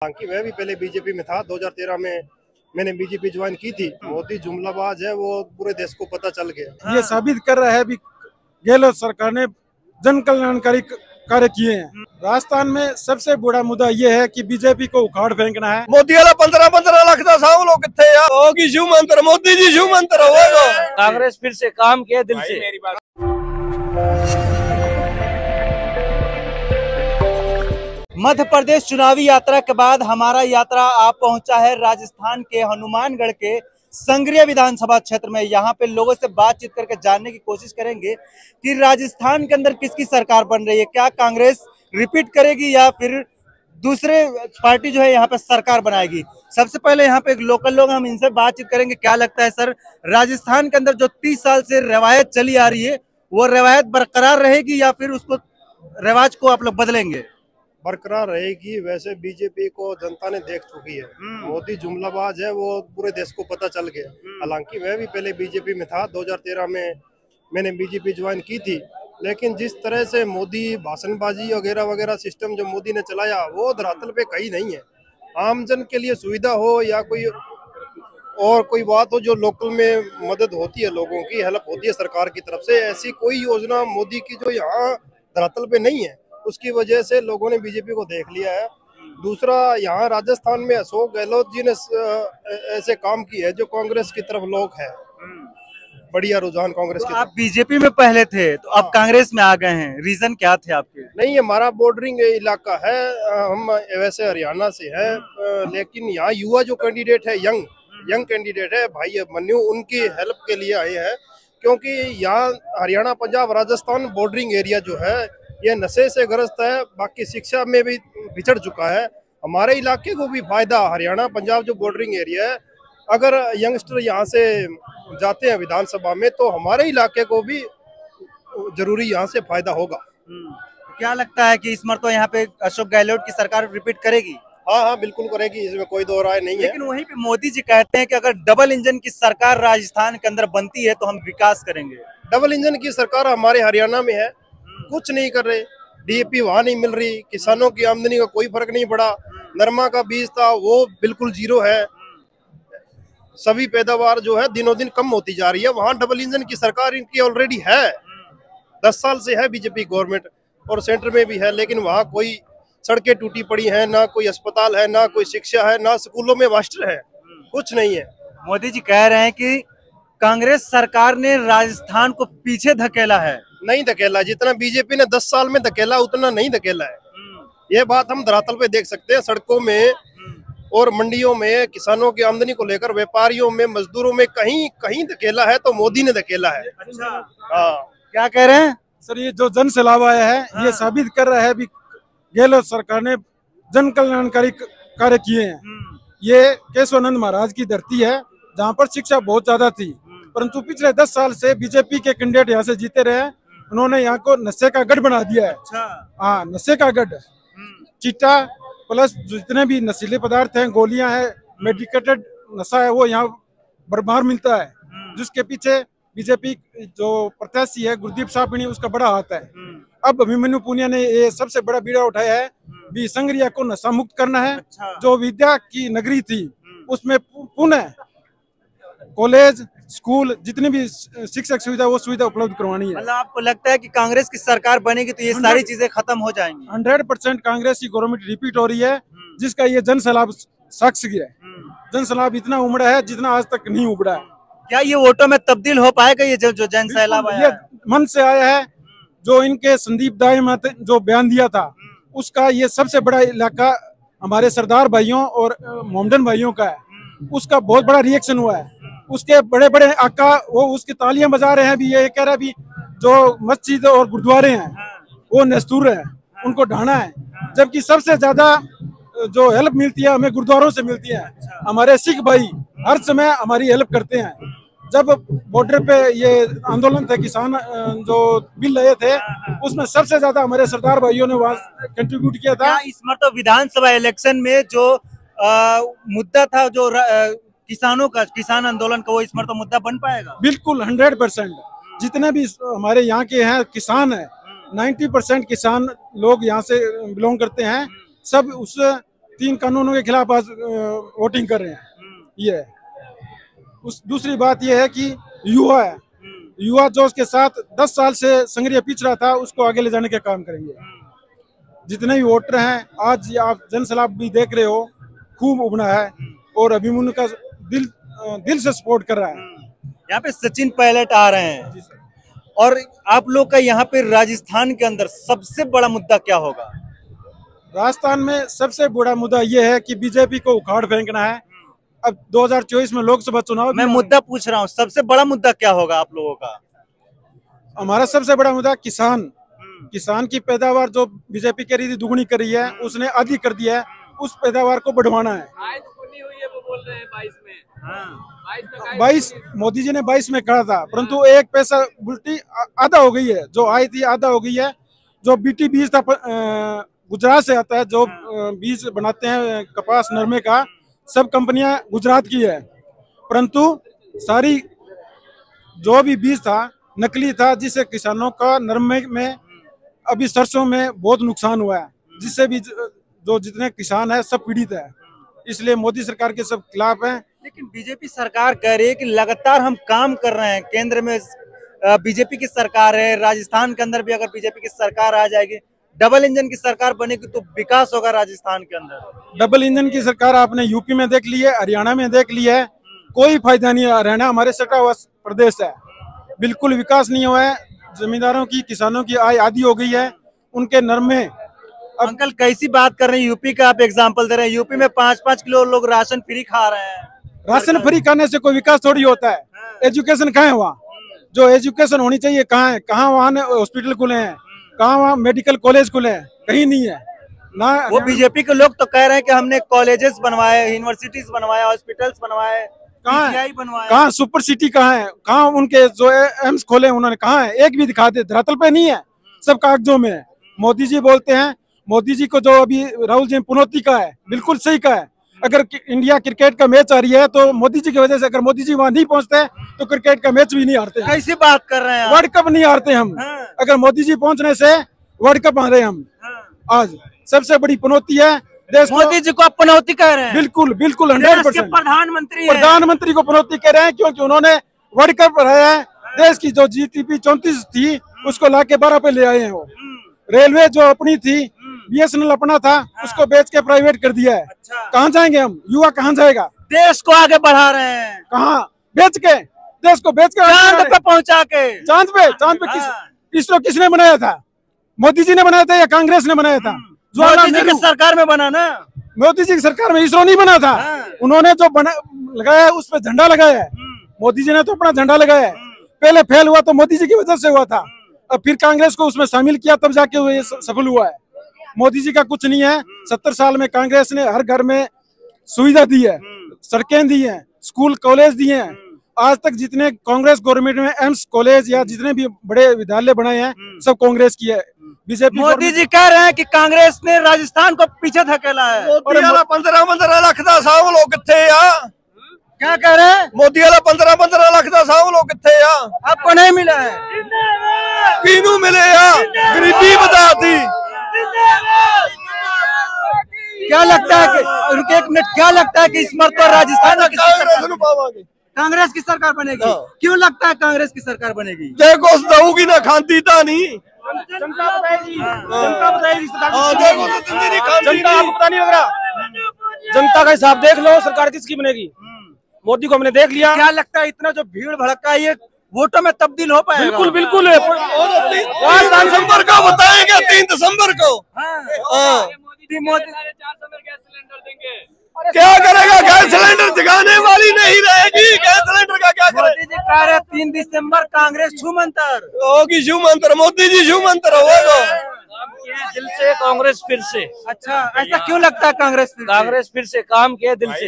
हालांकि मैं भी पहले बीजेपी में था। 2013 में मैंने बीजेपी ज्वाइन की थी। मोदी जुमलाबाज है, वो पूरे देश को पता चल गया। ये साबित कर रहा है भी गहलोत सरकार ने जन कल्याणकारी कार्य किए हैं। राजस्थान में सबसे बड़ा मुद्दा ये है कि बीजेपी को उखाड़ फेंकना है। मोदी वाला 15-15 लाख था सब लोग कितने यार होगी शिव मंत्र, मोदी जी शिव मंत्र होगा। कांग्रेस फिर से काम किया दिल से। मेरी बात मध्य प्रदेश चुनावी यात्रा के बाद हमारा यात्रा आप पहुंचा है राजस्थान के हनुमानगढ़ के संगरिया विधानसभा क्षेत्र में। यहाँ पे लोगों से बातचीत करके जानने की कोशिश करेंगे कि राजस्थान के अंदर किसकी सरकार बन रही है, क्या कांग्रेस रिपीट करेगी या फिर दूसरे पार्टी जो है यहाँ पे सरकार बनाएगी। सबसे पहले यहाँ पे एक लोकल लोग, हम इनसे बातचीत करेंगे। क्या लगता है सर, राजस्थान के अंदर जो 30 साल से रवायत चली आ रही है वो रवायत बरकरार रहेगी या फिर उसको रिवाज को आप लोग बदलेंगे? बरकरार रहेगी। वैसे बीजेपी को जनता ने देख चुकी है। मोदी जुमलाबाज है, वो पूरे देश को पता चल गया। हालांकि मैं भी पहले बीजेपी में था। 2013 में मैंने बीजेपी ज्वाइन की थी। लेकिन जिस तरह से मोदी भाषणबाजी वगैरह वगैरह सिस्टम जो मोदी ने चलाया वो धरातल पे कहीं नहीं है। आमजन के लिए सुविधा हो या कोई और कोई बात हो, जो लोकल में मदद होती है, लोगों की हेल्प होती है सरकार की तरफ से, ऐसी कोई योजना मोदी की जो यहाँ धरातल पे नहीं है। उसकी वजह से लोगों ने बीजेपी को देख लिया है। दूसरा, यहाँ राजस्थान में अशोक गहलोत जी ने ऐसे काम किए हैं जो कांग्रेस की तरफ लोग है, बढ़िया रुझान कांग्रेस की। आप बीजेपी में पहले थे तो अब कांग्रेस में आ गए हैं, रीजन क्या थे आपके? नहीं, हमारा बॉर्डरिंग इलाका है। हम वैसे हरियाणा से है, लेकिन यहाँ युवा जो कैंडिडेट है, यंग कैंडिडेट है भाई मन्नू, उनकी हेल्प के लिए आए हैं। क्योंकि यहाँ हरियाणा, पंजाब, राजस्थान बॉर्डरिंग एरिया जो है ये नशे से ग्रस्त है, बाकी शिक्षा में भी बिछड़ चुका है। हमारे इलाके को भी फायदा, हरियाणा पंजाब जो बॉर्डरिंग एरिया है, अगर यंगस्टर यहाँ से जाते हैं विधानसभा में तो हमारे इलाके को भी जरूरी यहाँ से फायदा होगा। क्या लगता है कि इस मरतबा यहाँ पे अशोक गहलोत की सरकार रिपीट करेगी? हाँ, बिल्कुल करेगी, इसमें कोई दो राय नहीं है। लेकिन वहीं पे मोदी जी कहते हैं कि अगर डबल इंजन की सरकार राजस्थान के अंदर बनती है तो हम विकास करेंगे। डबल इंजन की सरकार हमारे हरियाणा में है, कुछ नहीं कर रहे। डीएपी वहां नहीं मिल रही, किसानों की आमदनी का कोई फर्क नहीं पड़ा। नरमा का बीज था वो बिल्कुल जीरो है। सभी पैदावार जो है दिनों दिन कम होती जा रही है। वहां डबल इंजन की सरकार इनकी ऑलरेडी है, 10 साल से है बीजेपी गवर्नमेंट, और सेंटर में भी है। लेकिन वहां कोई सड़कें टूटी पड़ी हैं, ना कोई अस्पताल है, ना कोई शिक्षा है, ना स्कूलों में मास्टर है, कुछ नहीं है। मोदी जी कह रहे हैं कि कांग्रेस सरकार ने राजस्थान को पीछे धकेला है। नहीं धकेला, जितना बीजेपी ने 10 साल में धकेला उतना नहीं धकेला है। ये बात हम धरातल पे देख सकते हैं। सड़कों में और मंडियों में किसानों की आमदनी को लेकर, व्यापारियों में, मजदूरों में कहीं कहीं धकेला है तो मोदी ने धकेला है। अच्छा, हाँ, क्या कह रहे हैं सर, ये जो जन सैलाब आया है ये साबित कर रहा है भी गहलोत सरकार ने जन कल्याणकारी कार्य किए हैं। ये केशवानंद महाराज की धरती है जहाँ पर शिक्षा बहुत ज्यादा थी, परंतु पिछले 10 साल से बीजेपी के कैंडिडेट यहाँ से जीते रहे। उन्होंने यहाँ को नशे का गढ़ बना दिया है। हाँ, नशे का गढ़, चिट्टा प्लस जितने भी नशीले पदार्थ हैं, गोलियां हैं, मेडिकेटेड नशा है, वो यहाँ बरबार मिलता है, जिसके पीछे बीजेपी जो प्रत्याशी है गुरदीप साहनी, उसका बड़ा हाथ है। अब अभिमन्यु पुनिया ने ये सबसे बड़ा बीड़ा उठाया है भी संगरिया को नशा मुक्त करना है। जो विद्या की नगरी थी उसमें पुनः कॉलेज, स्कूल, जितनी भी शिक्षक सुविधा वो सुविधा उपलब्ध करवानी है। मतलब आपको लगता है कि कांग्रेस की सरकार बनेगी तो ये सारी चीजें खत्म हो जाएंगी? 100% कांग्रेस की गवर्नमेंट रिपीट हो रही है, जिसका ये जन सैलाब साक्ष्य है। जन सैलाब इतना उमड़ा है जितना आज तक नहीं उमड़ा है। क्या ये वोटों में तब्दील हो पाएगा ये जो जन सैलाब आया है? मन से आया है। जो इनके संदीप दाई में जो बयान दिया था उसका ये सबसे बड़ा इलाका हमारे सरदार भाइयों और मोमडन भाइयों का है, उसका बहुत बड़ा रिएक्शन हुआ है। उसके बड़े बड़े आका वो उसकी तालियां बजा रहे हैं भी, ये कह रहा है भी जो मस्जिद और गुरुद्वारे हैं वो नस्तूर है, उनको ढाना है। जबकि सबसे ज्यादा जो हेल्प मिलती है हमें गुरुद्वारों से मिलती है। हमारे सिख भाई हर समय हमारी हेल्प करते हैं। जब बॉर्डर पे ये आंदोलन था, किसान जो बिल लाए थे, उसमें सबसे ज्यादा हमारे सरदार भाइयों ने वहाँ कंट्रीब्यूट किया था। इस मतलब विधानसभा इलेक्शन में जो मुद्दा था, जो किसानों का, किसान आंदोलन का, वो इस मरतबा मुद्दा बन पाएगा? बिल्कुल 100%। जितने भी हमारे यहाँ के हैं किसान हैं, 90% किसान लोग यहाँ से बिलोंग करते हैं, सब उस 3 कानूनों के खिलाफ आज वोटिंग कर रहे हैं। ये है। दूसरी बात ये है कि युवा है, युवा जो उसके साथ 10 साल से संघर्ष पिछड़ा था उसको आगे ले जाने का काम करेंगे। जितने भी वोटर हैं आज आप जनसलाब भी देख रहे हो, खूब उभरा है और अभिमन्यु का दिल से सपोर्ट कर रहा है। यहाँ पे सचिन पायलट आ रहे हैं और आप लोग का यहाँ पे राजस्थान के अंदर सबसे बड़ा मुद्दा क्या होगा? राजस्थान में सबसे बड़ा मुद्दा ये है कि बीजेपी को उखाड़ फेंकना है। अब 2024 में लोकसभा चुनाव, मैं मुद्दा पूछ रहा हूँ, सबसे बड़ा मुद्दा क्या होगा आप लोगों का? हमारा सबसे बड़ा मुद्दा किसान की पैदावार जो बीजेपी कह रही थी दुगनी कर रही है, उसने आधी कर दिया है, उस पैदावार को बढ़वाना है। वो बोल रहे हैं 22 में। 22 मोदी जी ने 22 में कहा था, परंतु एक पैसा उल्टी आधा हो गई है, जो आई थी आधा हो गई है। जो बीटी बीज था गुजरात से आता है, जो बीज बनाते हैं कपास नरमे का, सब कंपनियां गुजरात की है, परंतु सारी जो भी बीज था नकली था, जिससे किसानों का नरमे में अभी सरसों में बहुत नुकसान हुआ है, जिससे भी जो जितने किसान है सब पीड़ित है। इसलिए मोदी सरकार के सब खिलाफ हैं। लेकिन बीजेपी सरकार कह रही है कि लगातार हम काम कर रहे हैं, केंद्र में बीजेपी की सरकार है, राजस्थान के अंदर भी अगर बीजेपी की सरकार आ जाएगी, डबल इंजन की सरकार बनेगी तो विकास होगा राजस्थान के अंदर। डबल इंजन की सरकार आपने यूपी में देख ली है, हरियाणा में देख ली है, कोई फायदा नहीं है। हरियाणा हमारे सटा हुआ प्रदेश है, बिल्कुल विकास नहीं हुआ है। जमींदारों की किसानों की आय आधी हो गई है, उनके नरमे। अंकल कैसी बात कर रहे हैं? यूपी का आप एग्जाम्पल दे रहे हैं, यूपी में 5-5 किलो लोग राशन फ्री खा रहे हैं। राशन फ्री खाने से कोई विकास थोड़ी होता है। एजुकेशन कहाँ है? वहाँ जो एजुकेशन होनी चाहिए कहाँ है? कहाँ वहाँ हॉस्पिटल खुले हैं? कहाँ वहाँ मेडिकल कॉलेज खुले हैं? कहीं नहीं है ना। वो बीजेपी के लोग तो कह रहे हैं कि हमने कॉलेजेस बनवाए, यूनिवर्सिटीज बनवाए, हॉस्पिटल्स बनवाए, PGI बनवाए। कहाँ सुपर सिटी कहाँ है? कहाँ उनके जो एम्स खोले उन्होंने, कहाँ है? एक भी दिखा दे, धरातल पे नहीं है, सब कागजों में है। मोदी जी बोलते हैं, मोदी जी को जो अभी राहुल जी पुनौती का है, बिल्कुल सही का है। अगर इंडिया क्रिकेट का मैच आ रही है तो मोदी जी की वजह से, अगर मोदी जी वहां नहीं पहुंचते तो क्रिकेट का मैच भी नहीं हारते। कैसी बात कर रहे हैं? वर्ल्ड कप नहीं हारते हम। अगर मोदी जी पहुंचने से वर्ल्ड कप हारे हम। आज सबसे बड़ी पनौती है देश। मोदी जी को आप पनौती कह रहे हैं? बिल्कुल बिल्कुल 100% प्रधानमंत्री को पनौती कह रहे हैं, क्योंकि उन्होंने वर्ल्ड कप हराया है। देश की जो GDP 34 थी उसको लाके 12 पे ले आए हैं। वो रेलवे जो अपनी थी, BSNL अपना था, उसको बेच के प्राइवेट कर दिया है। कहाँ जाएंगे हम? युवा कहाँ जाएगा? देश को आगे बढ़ा रहे हैं। कहाँ? बेच के, देश को बेच के चांद पे पहुंचा के। चांद पे इसरो किसने बनाया था? मोदी जी ने बनाया था या कांग्रेस ने बनाया था? मोदी जी की सरकार में बना ना। मोदी जी की सरकार में इसरो नहीं बना था। उन्होंने जो लगाया है उस पर झंडा लगाया है। मोदी जी ने तो अपना झंडा लगाया है। पहले फेल हुआ तो मोदी जी की वजह से हुआ था, अब फिर कांग्रेस को उसमें शामिल किया तब जाके वो ये सफल हुआ है। मोदी जी का कुछ नहीं है। 70 साल में कांग्रेस ने हर घर में सुविधा दी है, सड़कें दी हैं, स्कूल कॉलेज दिए हैं। आज तक जितने कांग्रेस गवर्नमेंट में एम्स कॉलेज या जितने भी बड़े विद्यालय बनाए हैं सब कांग्रेस की है। बीजेपी मोदी जी कह रहे हैं कि कांग्रेस ने राजस्थान को पीछे धकेला है। मोदी वाला 15 लाख ਦਾ ਸਾਂਭ ਲੋ ਕਿੱਥੇ ਆ? क्या कह रहे हैं? मोदी वाला 15 लाख ਦਾ ਸਾਂਭ ਲੋ ਕਿੱਥੇ ਆ? आपको नहीं मिला है? ਕਿਹਨੂੰ ਮਿਲੇ ਆ? गरीबी बताती। क्या लगता है कि रुके एक मिनट, क्या लगता है कि इस मर्तबा राजस्थान में कांग्रेस की सरकार बनेगी? क्यों लगता है कांग्रेस की सरकार बनेगी? ਜੇ ਕੁਛ ਦਊਗੀ ਨਾ ਖਾਂਦੀ ਤਾਂ ਨਹੀਂ। जनता बताएगी, जनता बताएगी। जनता आपको पता नहीं लग रहा? जनता का हिसाब देख लो, सरकार किसकी बनेगी? मोदी को हमने देख लिया। क्या लगता है इतना जो भीड़ भड़का ये वोटों में तब्दील हो पाएगा? बिल्कुल बिल्कुल। 3 दिसंबर को बताएंगे, 3 दिसंबर को। मोदी 400 में गैस सिलेंडर देंगे। क्या करेगा? गैस सिलेंडर जगाने वाली नहीं रहेगी। गैस सिलेंडर का क्या करेगा? मोदी जी कह रहे 3 दिसंबर कांग्रेस छूमंतर होगी। छूमंतर मोदी जी छूमंतर होगा। दिल से कांग्रेस फिर से। अच्छा, ऐसा क्यों लगता है? कांग्रेस फिर से काम किया दिल से।